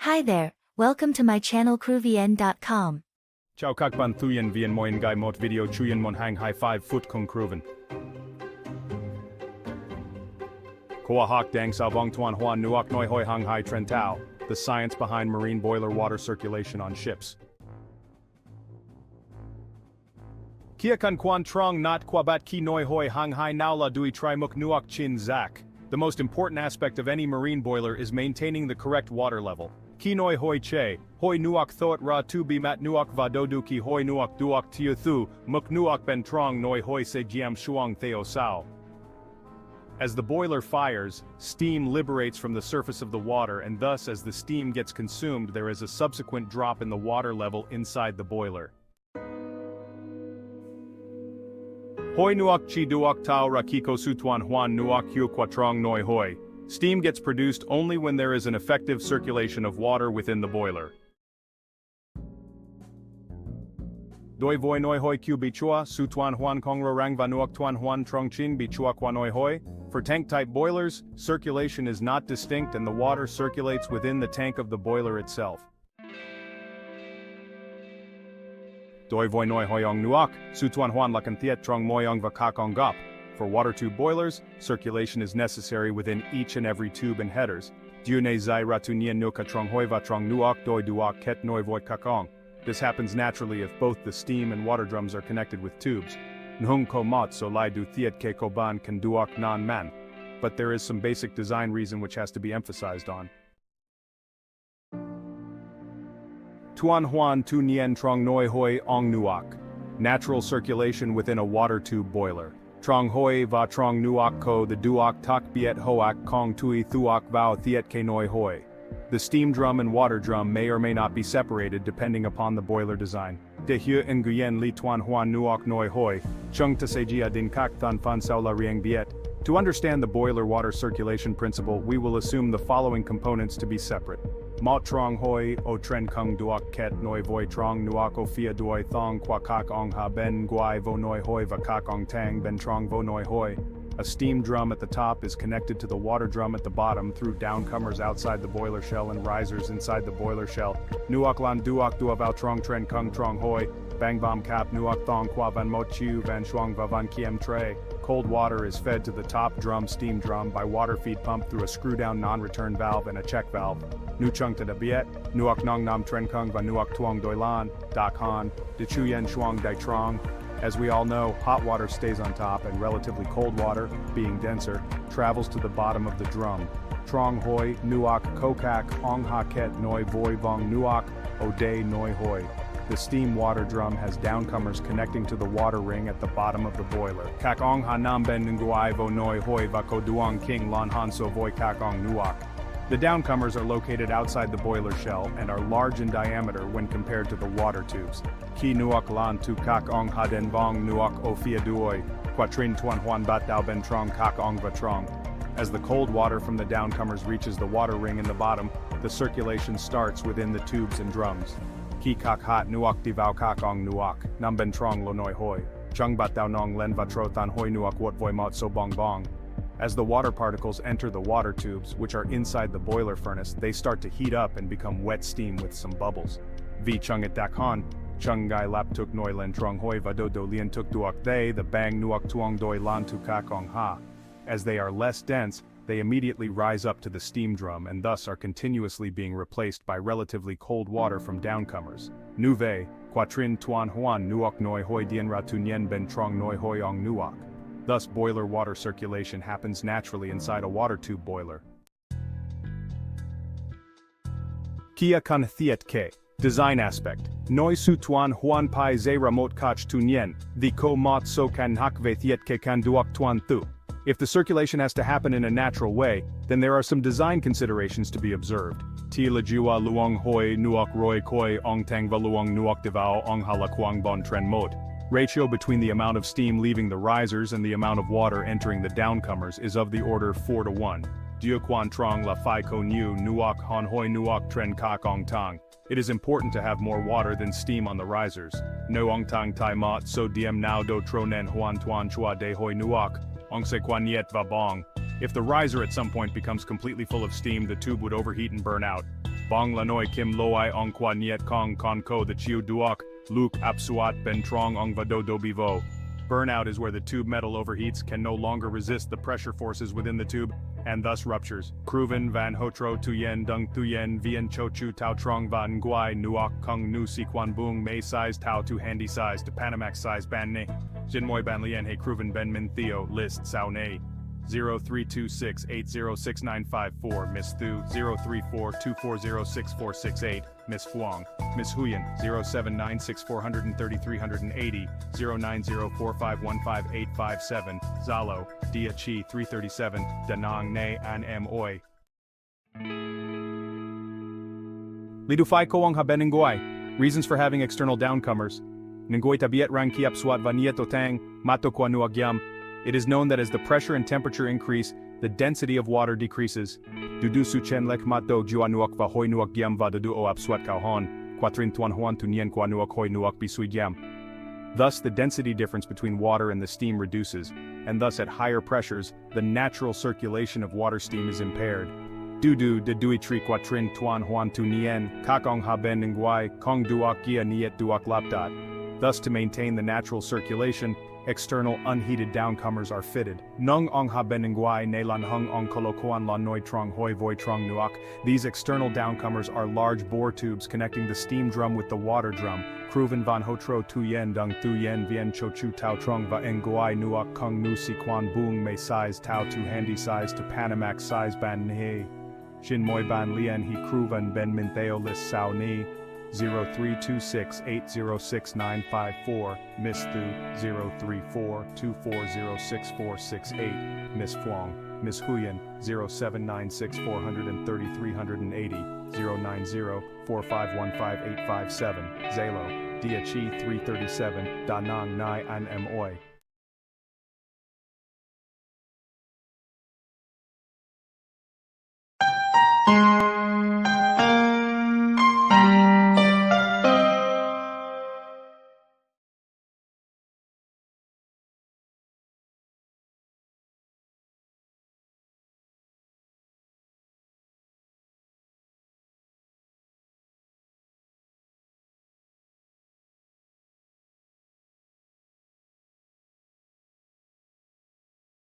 Hi there, welcome to my channel Crewvn.com. Chào các bạn thuyen viên moin gai một video chuyen mon hang high 5 foot kung Crewvn. Khoa học Đằng Sau Tuần Hoàn Nước Nồi Hơi Hàng Hải Trên Tàu, the science behind marine boiler water circulation on ships. Kia kan quan trong not quabat ki Nồi Hơi Hàng Hải nào la dui tri muk nuok chin zak. The most important aspect of any marine boiler is maintaining the correct water level. Ki Nồi Hơi che, hoi nuok thoat ra tu bi mat nuok va dodu ki hoi nuok duok tiu thu, muk nuok ben trong Nồi Hơi se giam shuang theo sao. As the boiler fires, steam liberates from the surface of the water, and thus as the steam gets consumed there is a subsequent drop in the water level inside the boiler. Hoi nuok chi duok tau rakiko su Tuần Hoàn nuok hu quatrong Nồi Hơi. Steam gets produced only when there is an effective circulation of water within the boiler. Doi voi Nồi Hơi q bichua su Tuần Hoàn kongro rang va nuok Tuần Hoàn trong chin bichua qua Nồi Hơi. For tank-type boilers, circulation is not distinct and the water circulates within the tank of the boiler itself. Doi voi Nồi Hơi ong nuok, su Tuần Hoàn lakan thiet trong moyong va kak ong gop. For water tube boilers, circulation is necessary within each and every tube and headers. Diune zai ratunien nuka trong hoi va trong nuok doi duok ket noi voi kakong. This happens naturally if both the steam and water drums are connected with tubes. Nhung ko mot so lai du thiet ke koban kan duok nan man. But there is some basic design reason which has to be emphasized on. Tuần Hoàn tu nien trong Nồi Hơi ong nuok. Natural circulation within a water tube boiler. Trong Hơi va trong nuok ko the duok tak biet hoak kong tui thuok vao thiet ke Nồi Hơi. The steam drum and water drum may or may not be separated depending upon the boiler design. De hu nguyen li Tuần Hoàn nuok Nồi Hơi, chung ta sejia din kak than fan sao la rieng biet. To understand the boiler water circulation principle, we will assume the following components to be separate. Ma trong hoi o tren kung duok ket Nồi voi trong nuok o fia duoi thong qua kak ong ha ben guai vo Nồi Hơi va kak ong tang ben trong vo Nồi Hơi. A steam drum at the top is connected to the water drum at the bottom through downcomers outside the boiler shell and risers inside the boiler shell. Nuok lan duok dua vào trong tren kung trong hoi, bang bom cap nuok thong qua van mo chiu van shuang va van kiem tre. Cold water is fed to the top drum steam drum by water feed pump through a screw-down non-return valve and a check valve. Nu chung ta da biet, nuok nong nam tren kung va nuok tuong doi lan, dak han, de chu yen shuang dai trong. As we all know, hot water stays on top and relatively cold water, being denser, travels to the bottom of the drum. Trong hoi, nuok, kokak, ong ha ket noi voi vong nuok, ode Nồi Hơi. The steam water drum has downcomers connecting to the water ring at the bottom of the boiler. Kak ong ha nam ben nguai vo Nồi Hơi va ko duong king lan han so voi kak ong nuok. The downcomers are located outside the boiler shell and are large in diameter when compared to the water tubes. Ki nuok lan tu kak ong ha den vong nuok o fia duoi, quatrin Tuần Hoàn bat dao ben trong kak ong va trong. As the cold water from the downcomers reaches the water ring in the bottom, the circulation starts within the tubes and drums. Ki kak hat nuok di vao kak ong nuok, nam ben trong lo Nồi Hơi. Chung bat dao nong len va tro than hoi nuok wot voi mot so bong bong. As the water particles enter the water tubes, which are inside the boiler furnace, they start to heat up and become wet steam with some bubbles. Vi chung et dak han, chung gai lap tuk noi len trong hoi va do do lien tuk duok they, the bang nuok tuong doi lan tu kak ong ha. As they are less dense, they immediately rise up to the steam drum and thus are continuously being replaced by relatively cold water from downcomers. Nuve, quatrin Tuần Hoàn nuok Nồi Hơi dien ra tu nien ben trong Nồi Hơi ong nuok. Thus boiler water circulation happens naturally inside a water tube boiler. Kia kan thiet ke. Design aspect. Noi su Tuần Hoàn pai ze ramot kach tu nien, the ko mot so kan hak ve thiet ke kan duok tuan thu. If the circulation has to happen in a natural way, then there are some design considerations to be observed. Ti la jua luong hoi nuok roi koi ong tang va luong nuok devao ong hala kwang bon tren mot. Ratio between the amount of steam leaving the risers and the amount of water entering the downcomers is of the order 4 to 1. Dieu quan trong la fai ko nu nuok han hoi nuok tren kak ong tang. It is important to have more water than steam on the risers. No ong tang tai mot so diem now do tro nen huan tuan chua de hoi nuok, ong se quan yet va bong. If the riser at some point becomes completely full of steam, the tube would overheat and burn out. Bong lanoi kim loai ong qua niet kong con ko the chiu duok, luke apsuat ben trong ong vado do bivo. Burnout is where the tube metal overheats, can no longer resist the pressure forces within the tube, and thus ruptures. Crewvn van hotro tuyen dung tuyen vien chochu tau trong van nguai nuok kung nu si quan bung may size tau to handy size to Panamax size ban ne. Jinmoy ban lien he Crewvn ben min theo list sao ne. 0326806954 Miss Thu 03424066468 Miss Huang Miss Huyen 079643380 09045158857 Zalo Dia Chi 337 Danang Ne An M Oi Lidufai Koang Habeningoi Reasons for having external downcomers Ngoi tabiet rang kiap swat vaniet otang mato kwanuagyam. It is known that as the pressure and temperature increase, the density of water decreases. Dudu suchen lek mato juanuak va hoi nuak gyam va dudu o apswat kauhon, quatrin tuan huan tu nien kwanuak hoi nuak bisui gyam. Thus the density difference between water and the steam reduces, and thus at higher pressures, the natural circulation of water steam is impaired. Dudu de dui tri quatrin tuan huan tu nien, kakong haben nguai, kong duak gia niet duak lapdat. Thus to maintain the natural circulation, external unheated downcomers are fitted. Nung ong ha beningwai ne lan hung ong kolokoan lan noi trong hoi voi trong nuak. These external downcomers are large bore tubes connecting the steam drum with the water drum. Crewvn van hotro tu yen dung tu yen vien chochu tau trong va nguai nuak kung nu si quan bung may size tau tu handy size to Panamax size ban ne. Shin moi ban lien he Crewvn ben min theo list sao ni. 0326806954 Miss Thu 03424066468 Miss Huang Miss Huyen 079643380 09045158857 Zalo Dia Chi 337 Da Nang Nai An M Oi